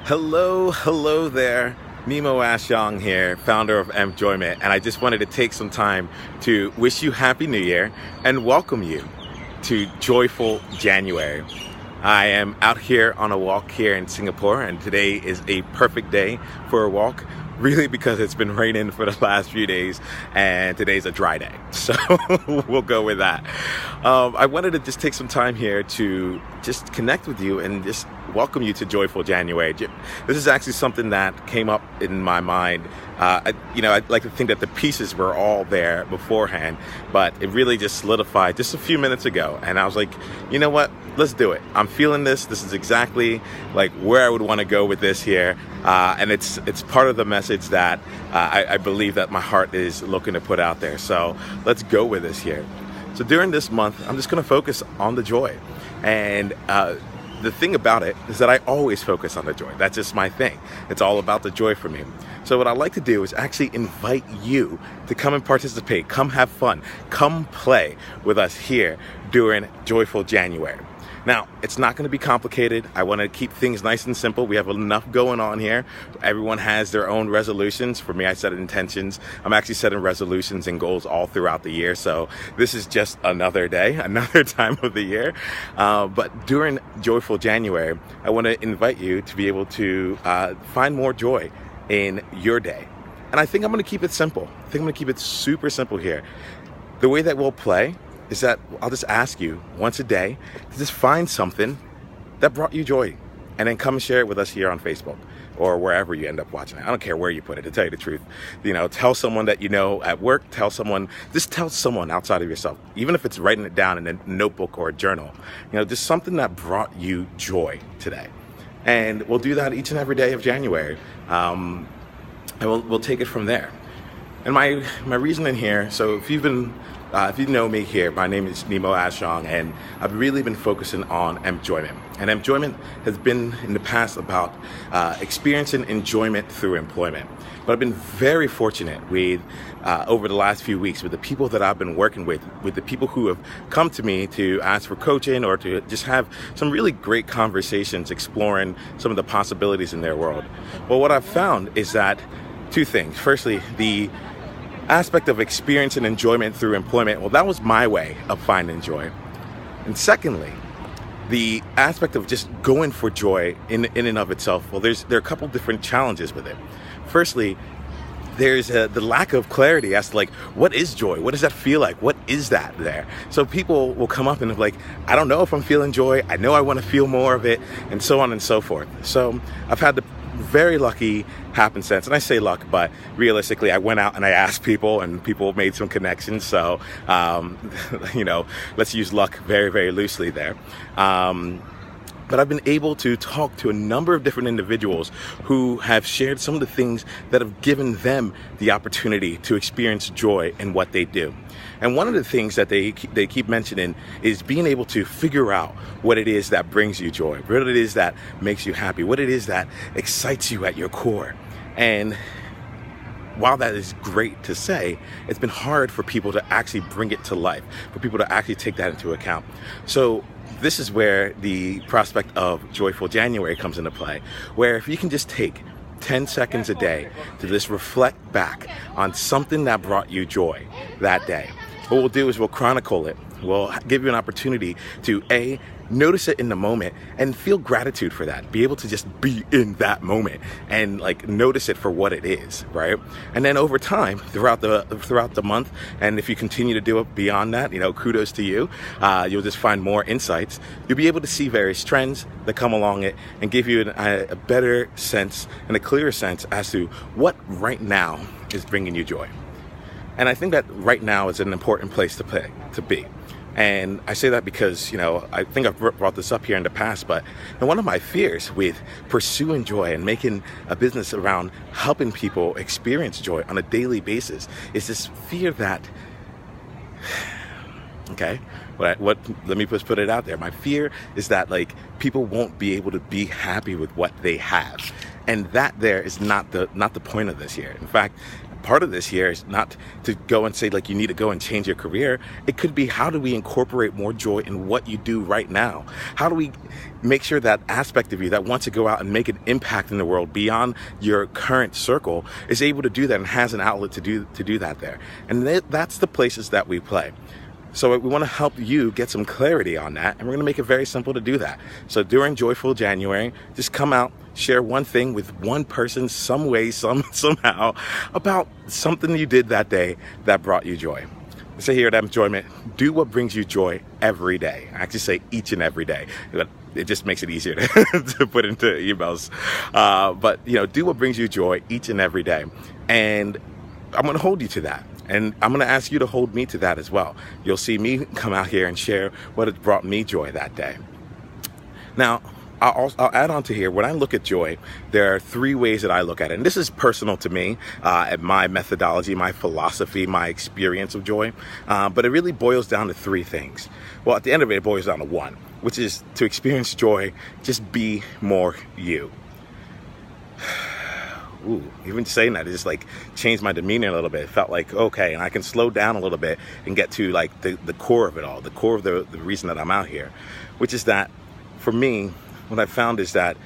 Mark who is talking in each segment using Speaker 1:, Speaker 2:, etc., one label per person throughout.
Speaker 1: Hello there. Nemo Ashong here, founder of Empjoyment, and I just wanted to take some time to wish you Happy New Year and welcome you to Joyful January. I am out here on a walk here in Singapore, and today is a perfect day for a walk, really because it's been raining for the last few days and today's a dry day, so we'll go with that. I wanted to just take some time here to just connect with you and just welcome you to Joyful January. This is actually something that came up in my mind. I'd like to think that the pieces were all there beforehand, but it really just solidified just a few minutes ago. And I was like, you know what? Let's do it. I'm feeling this. This is exactly like where I would want to go with this here. And it's part of the message that I believe that my heart is looking to put out there. So let's go with this here. So during this month, I'm just going to focus on the joy. And the thing about it is that I always focus on the joy. That's just my thing. It's all about the joy for me. So what I like to do is actually invite you to come and participate, come have fun, come play with us here during Joyful January. Now, it's not going to be complicated. I want to keep things nice and simple. We have enough going on here. Everyone has their own resolutions. For me, I set intentions. I'm actually setting resolutions and goals all throughout the year. So this is just another day, another time of the year. But during Joyful January, I want to invite you to be able to find more joy in your day. And I think I'm going to keep it simple. I think I'm going to keep it super simple here. The way that we'll play is that I'll just ask you once a day to just find something that brought you joy and then come and share it with us here on Facebook or wherever you end up watching it. I don't care where you put it, to tell you the truth. Tell someone that you know at work, just tell someone outside of yourself, even if it's writing it down in a notebook or a journal, just something that brought you joy today. And we'll do that each and every day of January. And we'll take it from there. And my reasoning here, so if you know me here, my name is Nemo Ashong, and I've really been focusing on Empjoyment. And Empjoyment has been in the past about experiencing enjoyment through employment. But I've been very fortunate with, over the last few weeks, with the people that I've been working with the people who have come to me to ask for coaching or to just have some really great conversations exploring some of the possibilities in their world. Well, what I've found is that two things. Firstly, the aspect of experiencing enjoyment through employment, well, that was my way of finding joy. And secondly, the aspect of just going for joy in and of itself, well, there are a couple different challenges with it. Firstly, there's the lack of clarity as to what is joy? What does that feel like? What is that there? So people will come up and be like, I don't know if I'm feeling joy. I know I want to feel more of it, and so on and so forth. So I've had the very lucky happenstance, and I say luck, but realistically, I went out and I asked people, and people made some connections. So, let's use luck very, very loosely there. But I've been able to talk to a number of different individuals who have shared some of the things that have given them the opportunity to experience joy in what they do. And one of the things that they keep mentioning is being able to figure out what it is that brings you joy, what it is that makes you happy, what it is that excites you at your core. And while that is great to say, it's been hard for people to actually bring it to life, for people to actually take that into account. So this is where the prospect of Joyful January comes into play, where if you can just take 10 seconds a day to just reflect back on something that brought you joy that day. What we'll do is we'll chronicle it. We'll give you an opportunity to notice it in the moment and feel gratitude for that. Be able to just be in that moment and notice it for what it is, right? And then over time, throughout the month, and if you continue to do it beyond that, kudos to you. You'll just find more insights. You'll be able to see various trends that come along it and give you a better sense and a clearer sense as to what right now is bringing you joy. And I think that right now is an important place to be. And I say that because, I think I've brought this up here in the past, but one of my fears with pursuing joy and making a business around helping people experience joy on a daily basis is this fear that, let me just put it out there. My fear is that people won't be able to be happy with what they have. And that there is not the point of this here. In fact, part of this here is not to go and say like you need to go and change your career. It could be, how do we incorporate more joy in what you do right now? How do we make sure that aspect of you that wants to go out and make an impact in the world beyond your current circle is able to do that and has an outlet to do that there? And that's the places that we play. So we want to help you get some clarity on that, and we're going to make it very simple to do that. So during Joyful January, just come out, share one thing with one person, some way, somehow, about something you did that day that brought you joy. So here at Empjoyment, do what brings you joy every day. I actually say each and every day. It just makes it easier to put into emails. But do what brings you joy each and every day. And I'm going to hold you to that. And I'm going to ask you to hold me to that as well. You'll see me come out here and share what has brought me joy that day. Now, I'll add on to here, when I look at joy, there are 3 ways that I look at it. And this is personal to me, my methodology, my philosophy, my experience of joy. But it really boils down to 3 things. Well, at the end of it, it boils down to 1, which is to experience joy, just be more you. Ooh, even saying that, it just like changed my demeanor a little bit. It felt like, okay, and I can slow down a little bit and get to like the core of it all, the core of the reason that I'm out here, which is that for me, what I found is that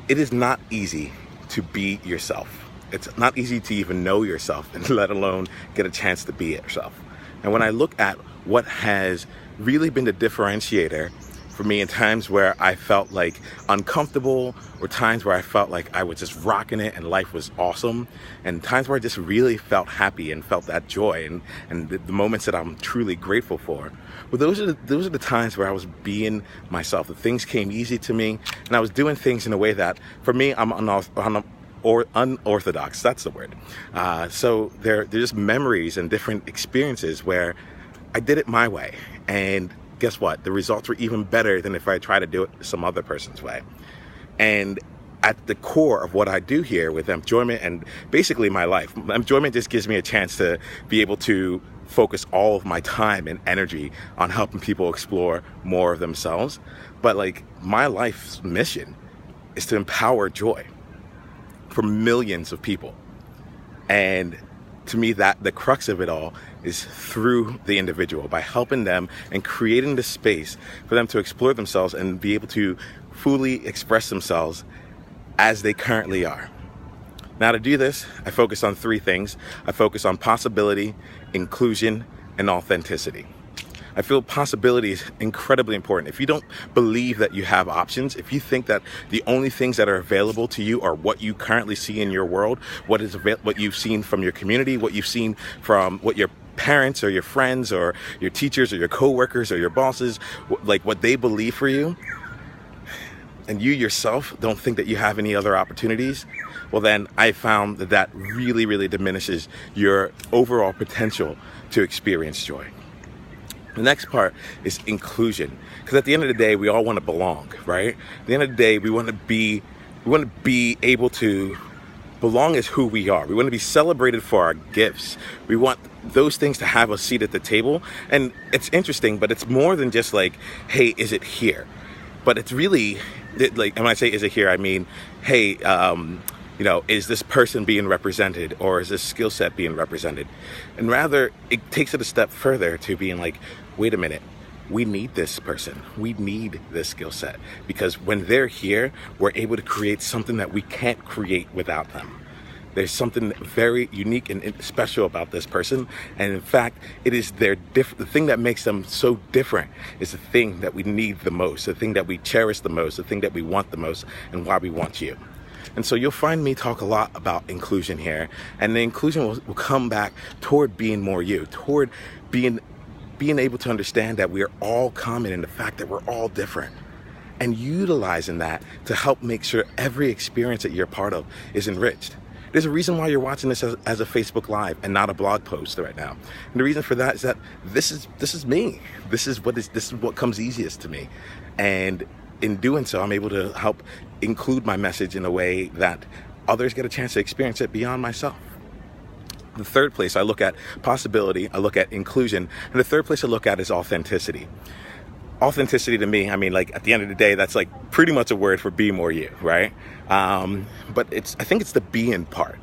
Speaker 1: it is not easy to be yourself. It's not easy to even know yourself, and let alone get a chance to be yourself. And when I look at what has really been the differentiator for me in times where I felt like uncomfortable, or times where I felt like I was just rocking it and life was awesome, and times where I just really felt happy and felt that joy and the moments that I'm truly grateful for. Well, those are the times where I was being myself. The things came easy to me, and I was doing things in a way that, for me, I'm unorthodox. That's the word. So they're just memories and different experiences where I did it my way, and guess what? The results were even better than if I tried to do it some other person's way. And at the core of what I do here with Empjoyment, and basically my life, Empjoyment just gives me a chance to be able to focus all of my time and energy on helping people explore more of themselves. But like, my life's mission is to empower joy for millions of people. And to me, that the crux of it all is through the individual, by helping them and creating the space for them to explore themselves and be able to fully express themselves as they currently are. Now, to do this, I focus on 3 things. I focus on possibility, inclusion, and authenticity. I feel possibility is incredibly important. If you don't believe that you have options, if you think that the only things that are available to you are what you currently see in your world, what you've seen from your community, what you've seen from what your parents or your friends or your teachers or your coworkers or your bosses, like what they believe for you, and you yourself don't think that you have any other opportunities, well then I found that really, really diminishes your overall potential to experience joy. The next part is inclusion, because at the end of the day, we all want to belong, right? At the end of the day, we want to be able to belong as who we are. We want to be celebrated for our gifts. We want those things to have a seat at the table. And it's interesting, but it's more than just like, hey, is it here? But it's really, like, and when I say is it here, I mean, hey, is this person being represented, or is this skill set being represented? And rather, it takes it a step further to being like, wait a minute, we need this person. We need this skill set, because when they're here, we're able to create something that we can't create without them. There's something very unique and special about this person. And in fact, it is the thing that makes them so different is the thing that we need the most, the thing that we cherish the most, the thing that we want the most, and why we want you. And so you'll find me talk a lot about inclusion here, and the inclusion will come back toward being more you, toward being able to understand that we are all common in the fact that we're all different, and utilizing that to help make sure every experience that you're part of is enriched. There's a reason why you're watching this as a Facebook Live and not a blog post right now. And the reason for that is that this is me. This is what comes easiest to me. And in doing so, I'm able to help include my message in a way that others get a chance to experience it beyond myself. The third place I look at possibility, I look at inclusion, and the third place I look at is authenticity. Authenticity to me, I mean, like, at the end of the day, that's like pretty much a word for be more you, right? But I think it's the being part.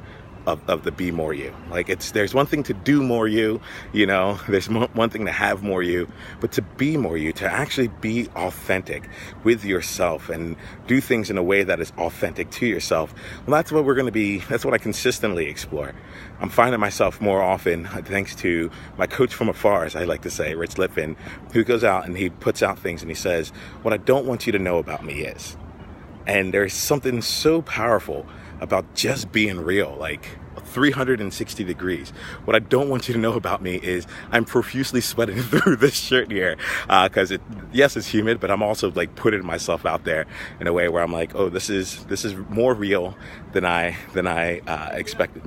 Speaker 1: of the be more you. Like there's one thing to do more you, there's one thing to have more you, but to be more you, to actually be authentic with yourself and do things in a way that is authentic to yourself. Well, that's what I consistently explore. I'm finding myself more often, thanks to my coach from afar, as I like to say, Rich Litvin, who goes out and he puts out things and he says, what I don't want you to know about me is. And there's something so powerful about just being real, like 360 degrees. What I don't want you to know about me is I'm profusely sweating through this shirt here, because it's humid, but I'm also like putting myself out there in a way where I'm like, oh, this is more real than I expected.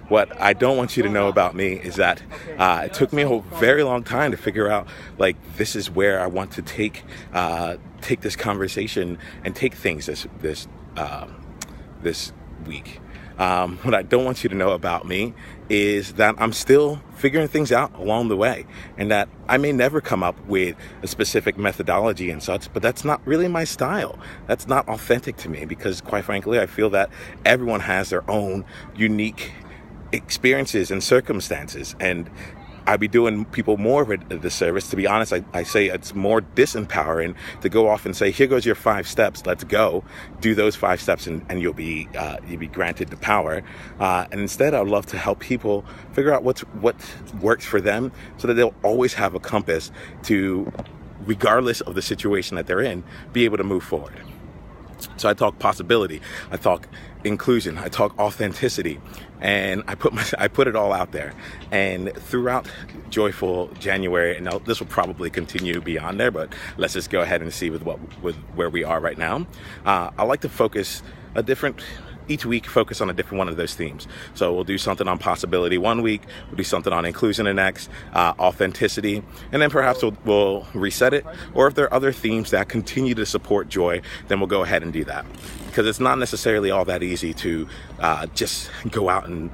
Speaker 1: What I don't want you to know about me is that it took me a very long time to figure out, like, this is where I want to take this conversation and take things this week. What I don't want you to know about me is that I'm still figuring things out along the way, and that I may never come up with a specific methodology and such, but that's not really my style. That's not authentic to me, because quite frankly, I feel that everyone has their own unique experiences and circumstances, and I'd be doing people more of a disservice. To be honest, I say it's more disempowering to go off and say, here goes your 5 steps, let's go. Do those 5 steps and you'll be granted the power. And instead, I'd love to help people figure out what works for them, so that they'll always have a compass to, regardless of the situation that they're in, be able to move forward. So I talk possibility, I talk inclusion, I talk authenticity, and I put it all out there. And throughout Joyful January, and this will probably continue beyond there, but let's just go ahead and see with where we are right now. I like to focus each week focus on a different one of those themes. So we'll do something on possibility one week, we'll do something on inclusion the next, authenticity, and then perhaps we'll reset it. Or if there are other themes that continue to support joy, then we'll go ahead and do that. Because it's not necessarily all that easy to just go out and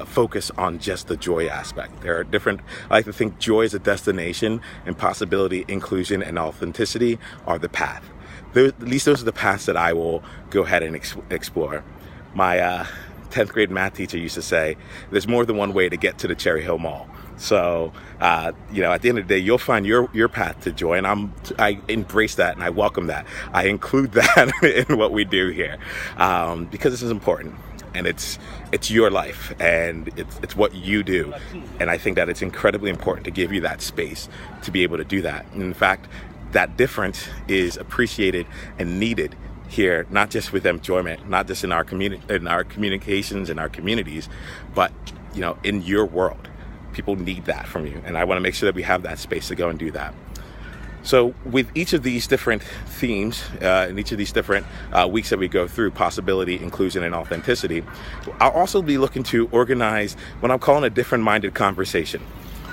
Speaker 1: focus on just the joy aspect. There are different, I like to think joy is a destination, and possibility, inclusion, and authenticity are the path. At least those are the paths that I will go ahead and explore. My 10th grade math teacher used to say, there's more than one way to get to the Cherry Hill Mall. So, at the end of the day, you'll find your path to joy, and I embrace that and I welcome that. I include that in what we do here, because this is important. And it's your life, and it's what you do. And I think that it's incredibly important to give you that space to be able to do that. And in fact, that difference is appreciated and needed here, not just with Empjoyment, not just in our communications, in our communities, but in your world. People need that from you, and I want to make sure that we have that space to go and do that. So with each of these different themes, and each of these different weeks that we go through, possibility, inclusion, and authenticity, I'll also be looking to organize what I'm calling a different-minded conversation.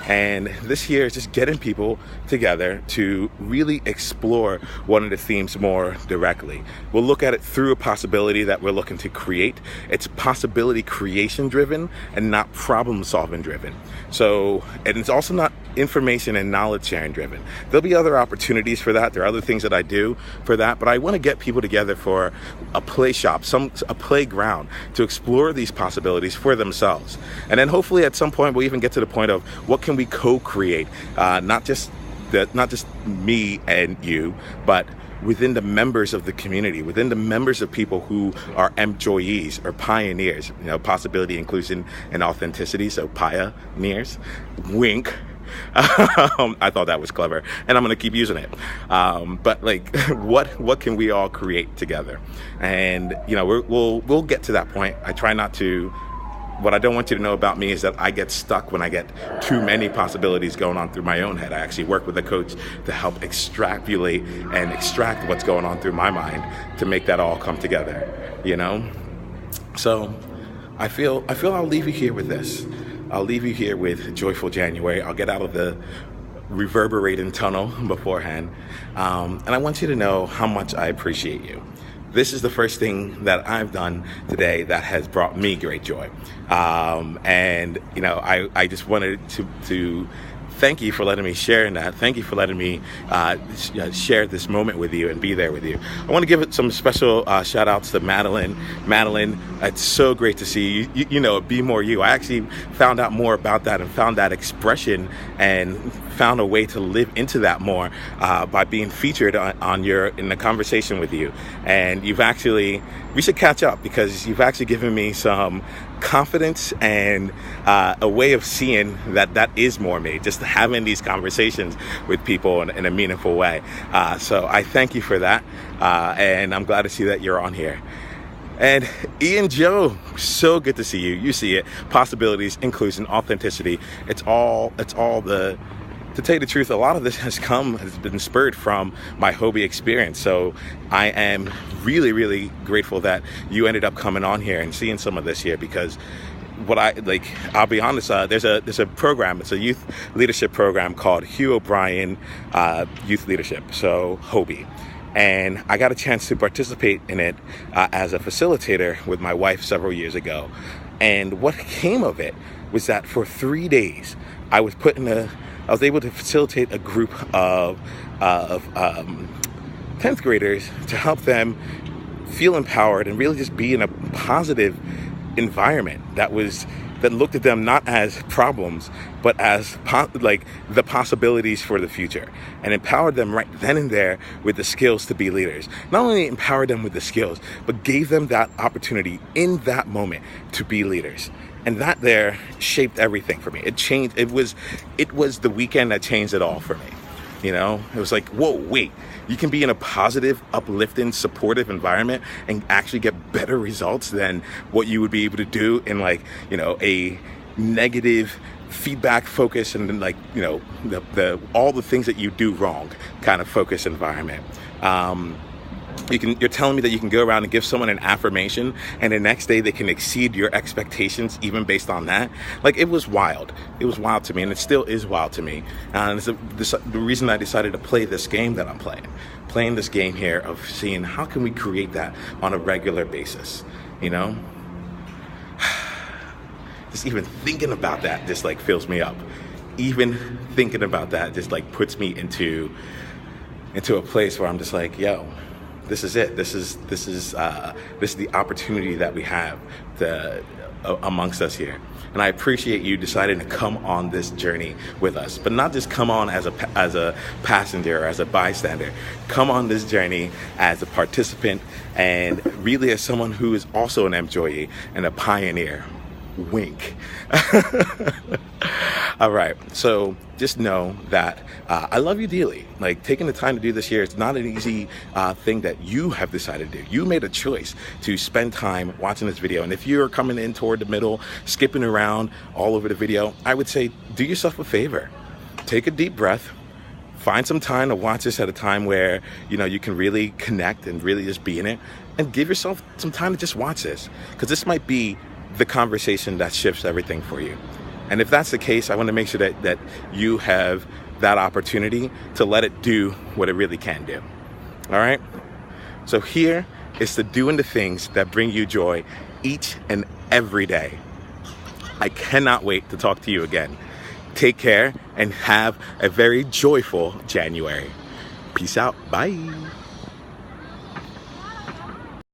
Speaker 1: And this year is just getting people together to really explore one of the themes more directly. We'll look at it through a possibility that we're looking to create. It's possibility creation driven and not problem solving driven. So, and it's also not information and knowledge sharing driven. There'll be other opportunities for that. There are other things that I do for that, but I want to get people together for a play shop, a playground to explore these possibilities for themselves. And then hopefully at some point we'll even get to the point of what can we co-create, not just me and you, but within the members of the community, within the members of people who are empjoyees or pioneers, possibility, inclusion, and authenticity. So pioneers, wink. I thought that was clever, and I'm going to keep using it. But like, what can we all create together? And we'll get to that point. I try not to. What I don't want you to know about me is that I get stuck when I get too many possibilities going on through my own head. I actually work with a coach to help extrapolate and extract what's going on through my mind to make that all come together. So I feel I'll leave you here with this. I'll leave you here with Joyful January. I'll get out of the reverberating tunnel beforehand. And I want you to know how much I appreciate you. This is the first thing that I've done today that has brought me great joy. And I just wanted to thank you for letting me share in that. Thank you for letting me share this moment with you and be there with you. I want to give it some special shout outs to Madeline. Madeline, it's so great to see you. You know, Be More You. I actually found out more about that and found that expression and found a way to live into that more by being featured in the conversation with you. And we should catch up, because you've actually given me some confidence and a way of seeing that is more me, just having these conversations with people in a meaningful way. So I thank you for that, and I'm glad to see that you're on here. And Ian Joe, so good to see you. You see it. Possibilities, inclusion, authenticity. It's all to tell you the truth, a lot of this has been spurred from my Hobie experience. So I am really, really grateful that you ended up coming on here and seeing some of this here, because I'll be honest, there's a program, it's a youth leadership program called Hugh O'Brien Youth Leadership, so Hobie. And I got a chance to participate in it as a facilitator with my wife several years ago. And what came of it was that for 3 days, I was able to facilitate a group of 10th graders to help them feel empowered and really just be in a positive environment that looked at them not as problems, but as the possibilities for the future, and empowered them right then and there with the skills to be leaders. Not only empowered them with the skills, but gave them that opportunity in that moment to be leaders. And that there shaped everything for me. It changed. It was the weekend that changed it all for me. You know, it was like, whoa, wait, you can be in a positive, uplifting, supportive environment and actually get better results than what you would be able to do in a negative feedback focus and the all the things that you do wrong kind of focus environment. You're telling me that you can go around and give someone an affirmation and the next day they can exceed your expectations even based on that? It was wild. It was wild to me, and it still is wild to me. And it's the reason I decided to play this game that I'm playing this game here of seeing how can we create that on a regular basis, you know? Just even thinking about that just fills me up. Even thinking about that just puts me into a place where I'm just like, yo, this is it. This is the opportunity that we have amongst us here. And I appreciate you deciding to come on this journey with us, but not just come on as a passenger or as a bystander. Come on this journey as a participant, and really as someone who is also an employee and a pioneer. Wink. All right. So just know that I love you dearly. Taking the time to do this here, it's not an easy thing that you have decided to do. You made a choice to spend time watching this video. And if you're coming in toward the middle, skipping around all over the video, I would say do yourself a favor. Take a deep breath. Find some time to watch this at a time where, you can really connect and really just be in it. And give yourself some time to just watch this, because this might be the conversation that shifts everything for you. And if that's the case, I want to make sure that you have that opportunity to let it do what it really can do. All right? So here is to doing the things that bring you joy each and every day. I cannot wait to talk to you again. Take care and have a very joyful January. Peace out. Bye.